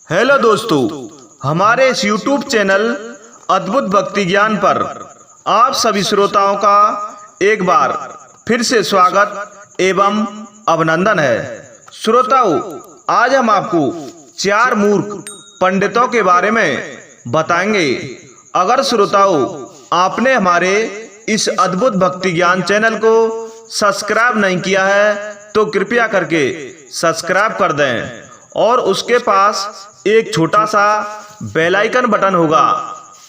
Hello दोस्तों, हमारे इस YouTube चैनल अद्भुत भक्ति ज्ञान पर आप सभी श्रोताओं का एक बार फिर से स्वागत एवं अभिनंदन है। श्रोताओं, आज हम आपको 4 मूर्ख पंडितों के बारे में बताएंगे। अगर श्रोताओं आपने हमारे इस अद्भुत भक्ति ज्ञान चैनल को सब्सक्राइब नहीं किया है तो कृपया करके सब्सक्राइब कर दें और उसके पास एक छोटा सा बेल आइकन बटन होगा,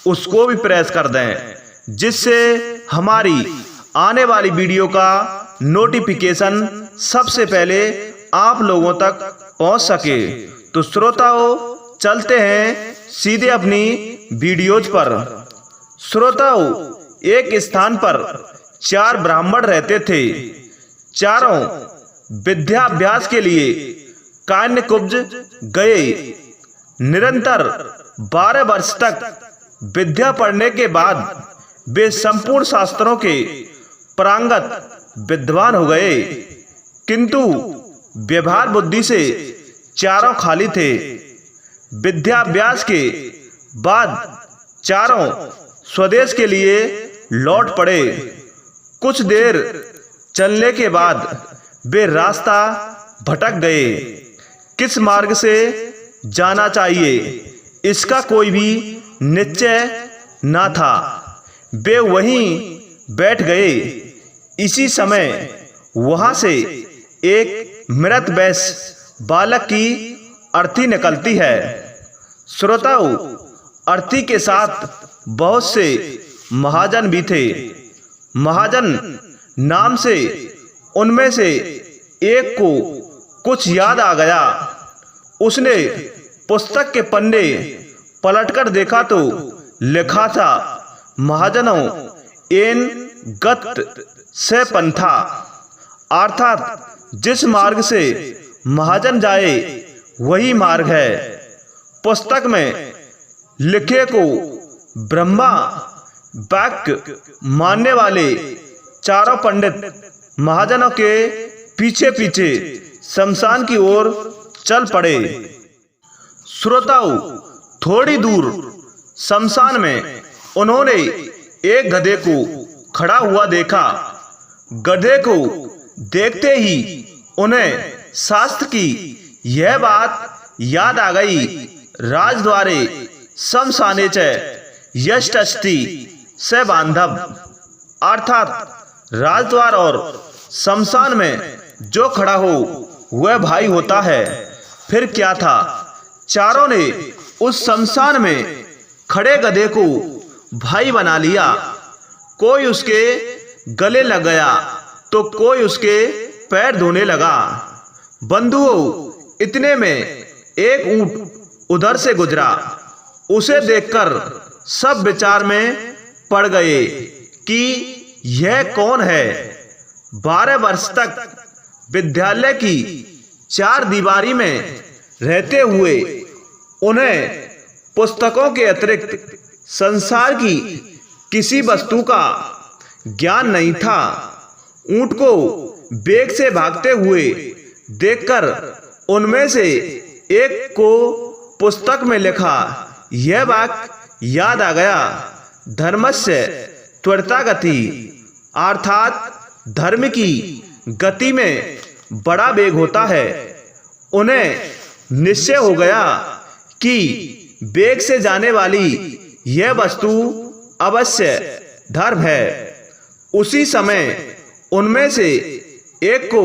उसको भी प्रेस कर दें, जिससे हमारी आने वाली वीडियो का नोटिफिकेशन सबसे पहले आप लोगों तक पहुंच सके। तो श्रोताओं, चलते हैं सीधे अपनी वीडियोज पर। श्रोताओं, एक स्थान पर 4 ब्राह्मण रहते थे। चारों विद्याभ्यास के लिए कान्यकुब्ज गए। निरंतर 12 वर्ष तक विद्या पढ़ने के बाद वे संपूर्ण शास्त्रों के पारंगत विद्वान हो गए, किंतु व्यवहार बुद्धि से चारों खाली थे। विद्याभ्यास के बाद चारों स्वदेश के लिए लौट पड़े। कुछ देर चलने के बाद वे रास्ता भटक गए। किस मार्ग से जाना चाहिए इसका कोई भी निश्चय न था। वे वहीं बैठ गए। इसी समय वहां से एक मृत वैश्य बालक की अर्थी निकलती है। श्रोताओं, अर्थी के साथ बहुत से महाजन भी थे। महाजन नाम से उनमें से एक को कुछ याद आ गया। उसने पुस्तक के पन्ने पलटकर देखा तो लिखा था, महाजनों एन गत से पंथा, अर्थात जिस मार्ग से महाजन जाए वही मार्ग है। पुस्तक में लिखे को ब्रह्मा वाक्य मानने वाले चारों पंडित महाजनों के पीछे पीछे शमशान की ओर चल पड़े। श्रोताओं, थोड़ी दूर शमशान में उन्होंने एक गधे को खड़ा हुआ देखा। गधे को देखते ही उन्हें शास्त्र की यह बात याद आ गई, राजद्वारे शमशाने च यष्टि से बांधव, अर्थात राजद्वार और शमशान में जो खड़ा हो वह भाई होता है। फिर क्या था, चारों ने उस शमशान में खड़े गधे को भाई बना लिया। कोई उसके गले लग गया तो कोई उसके पैर धोने लगा। बंधुओं, इतने में एक ऊंट उधर से गुजरा। उसे देखकर सब विचार में पड़ गए कि यह कौन है। 12 वर्ष तक विद्यालय की 4 दीवारी में रहते हुए उन्हें पुस्तकों के अतिरिक्त संसार की किसी वस्तु का ज्ञान नहीं था। ऊंट को वेग से भागते हुए देखकर उनमें से एक को पुस्तक में लिखा यह वाक्य याद आ गया, धर्मस्य त्वरिता गति, अर्थात धर्म की गति में बड़ा वेग होता है। उन्हें निश्चय हो गया कि वेग से जाने वाली यह वस्तु अवश्य धर्म है। उसी समय उनमें से एक को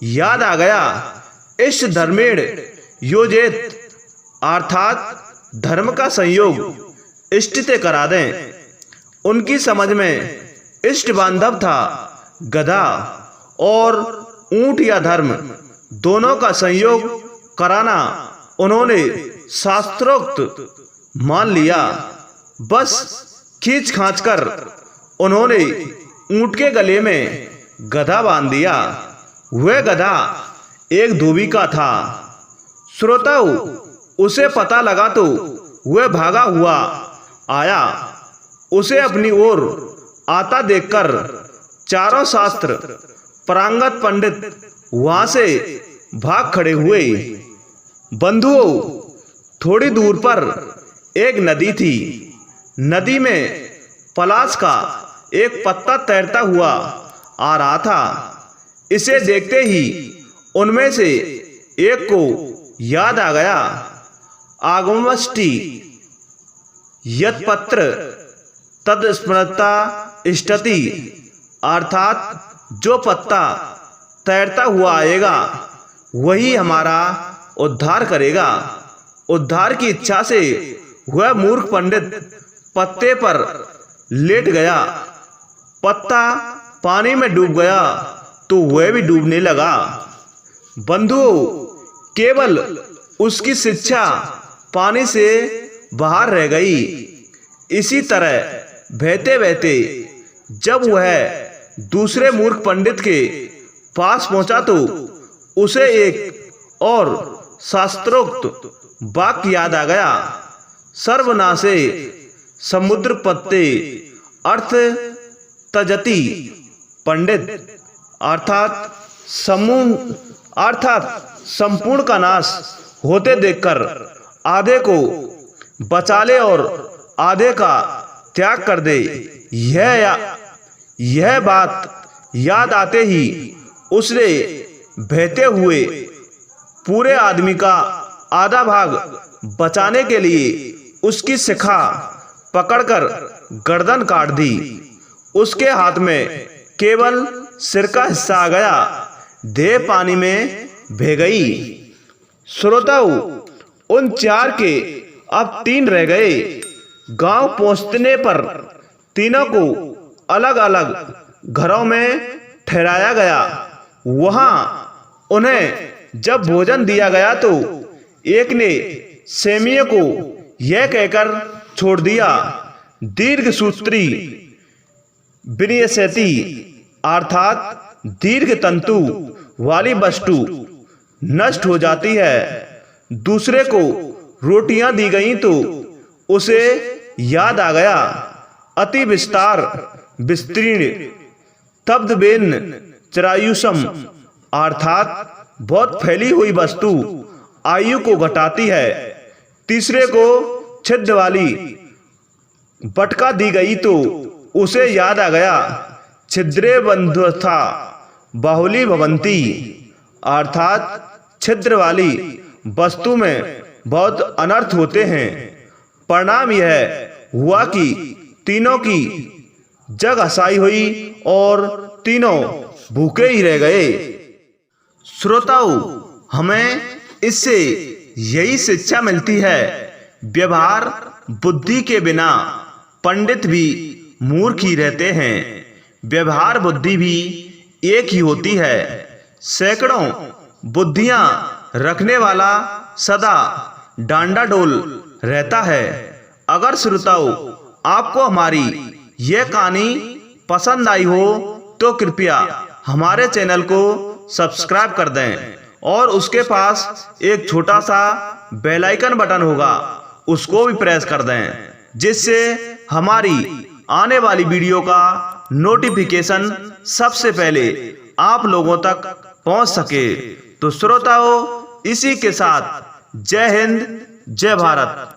याद आ गया, इष्ट धर्मेण योजेत, अर्थात धर्म का संयोग इष्ट से करा दें। उनकी समझ में इष्ट बांधव था गधा और ऊंट या धर्म, दोनों का संयोग कराना उन्होंने शास्त्रोक्त मान लिया। बस खींच खांच कर उन्होंने ऊंट के गले में गधा बांध दिया। वह गधा एक धोबी का था। श्रोताओं, उसे पता लगा तो वह भागा हुआ आया। उसे अपनी ओर आता देखकर चारों शास्त्र पारंगत पंडित वहां से भाग खड़े हुए। बंधुओं, थोड़ी दूर पर एक नदी थी। नदी में पलाश का एक पत्ता तैरता हुआ आ रहा था। इसे देखते ही उनमें से एक को याद आ गया, आगमष्टि यत्पत्र तत्स्मृता इष्टति, अर्थात जो पत्ता तैरता हुआ आएगा वही हमारा उद्धार करेगा। उद्धार की इच्छा से वह मूर्ख पंडित पत्ते पर लेट गया। पत्ता पानी में डूब गया तो वह भी डूबने लगा। बंधुओं, केवल उसकी शिक्षा पानी से बाहर रह गई। इसी तरह बहते बहते जब वह दूसरे मूर्ख पंडित के पास पहुंचा तो उसे एक और शास्त्रोक्त वाक्य याद आ गया, सर्वनाशे समुद्र पत्ते अर्थ तजति। पंडित अर्थात संपूर्ण का नाश होते देखकर आधे को बचा ले और आधे का त्याग कर दे। यह बात याद आते ही उसने बहते हुए पूरे आदमी का आधा भाग बचाने के लिए उसकी शिखा पकड़कर गर्दन काट दी। उसके हाथ में केवल सिर का हिस्सा आ गया, देह पानी में बह गई। श्रोताओं, उन चार के अब 3 रह गए। गांव पहुंचने पर तीनों को अलग अलग घरों में ठहराया गया। वहां उन्हें जब भोजन दिया गया तो एक ने सेमियों को यह कहकर छोड़ दिया, दीर्घ सूत्री विनियस्यति, अर्थात दीर्घ तंतु वाली वस्तु नष्ट हो जाती है। दूसरे को रोटियां दी गईं तो उसे याद आ गया, अति विस्तार विस्तीर्ण तब्धबेन चिरायुषम, अर्थात बहुत फैली हुई वस्तु आयु को घटाती है। तीसरे को छिद्र वाली बटका दी गई तो उसे याद आ गया, छिद्रे बंधुथा बाहुली भवंती, अर्थात छिद्र वाली वस्तु में बहुत अनर्थ होते हैं। परिणाम यह हुआ कि तीनों की जग हसाई हुई और तीनों भूखे ही रह गए। श्रोताओं, हमें इससे यही शिक्षा मिलती है, व्यवहार बुद्धि के बिना पंडित भी मूर्ख ही रहते हैं। व्यवहार बुद्धि भी एक ही होती है। सैकड़ों बुद्धियां रखने वाला सदा डांडाडोल रहता है। अगर श्रोताओं आपको हमारी यह कहानी पसंद आई हो तो कृपया हमारे चैनल को सब्सक्राइब कर दें और उसके पास एक छोटा सा बेल आइकन बटन होगा, उसको भी प्रेस कर दें, जिससे हमारी आने वाली वीडियो का नोटिफिकेशन सबसे पहले आप लोगों तक पहुंच सके। तो श्रोताओं, इसी के साथ जय हिंद, जय भारत।